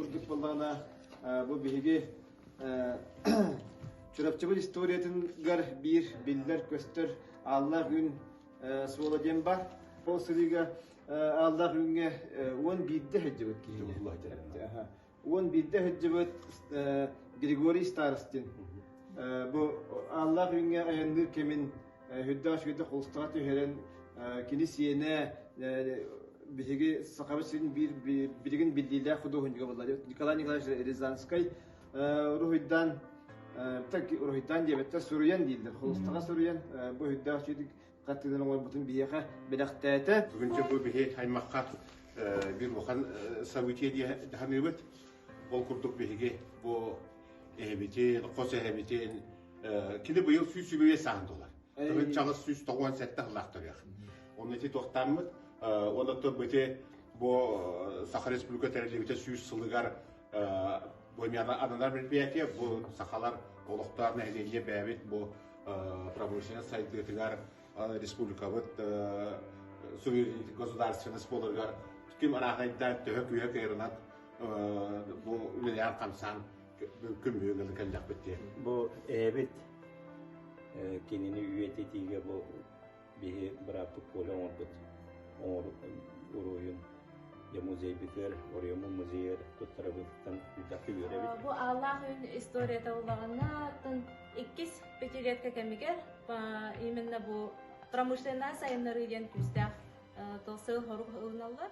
курдук боллана бу биһиги чурапчыбыл историятынгар бир биллер көстөр Аллах үн суоладен бар. Ол сырыга Аллах үнге 11-де хеджебет кийне. 11-де хеджебет Григорий Старостин. Бу Аллах үнге аянныр кемин хүддаш хүдді холстаға төхерен кинисиене биһиги сахабасын биригин биллилер художника боллар. Николай Николаевич Рязанский рухидан так рухидан дебетте Суруян дилдер. Холстаға Суруян бу хүддаш хүдді каттыдан оңой бутун бияха белактата. Бүгүнчө бу бихи хаймакка бир бохан событие дихамыбыт. Ол курдук бихиги бу эбитен, кос эбитен кини быйыл сүйсүбөе саандылар. Төгөн чагыс сүйс 97 хылактыр. Оны эти токтамыт. Оны то бите бу Саха Республика терилибите сүйс сылыгар боймяна аналар предприятие бу сахалар олуктар нәһилие бәбит бу промышленность сайттыгар республикабыт государственность болыргар ким арахайда төһөкүйө кайрынат бу миллиард камсан күмбөгөл калдак битте. Бу эбит кинини үйете тиге бу бихи бирапты поле орбут уруйун я музей битер орему музей туттарабыттан үдәккә йөрәбит. Бу Аллахын историяда булганнан 2 пятилетка кемигер именно бу промышленность айнырыден күстә тосыл хорык уналар.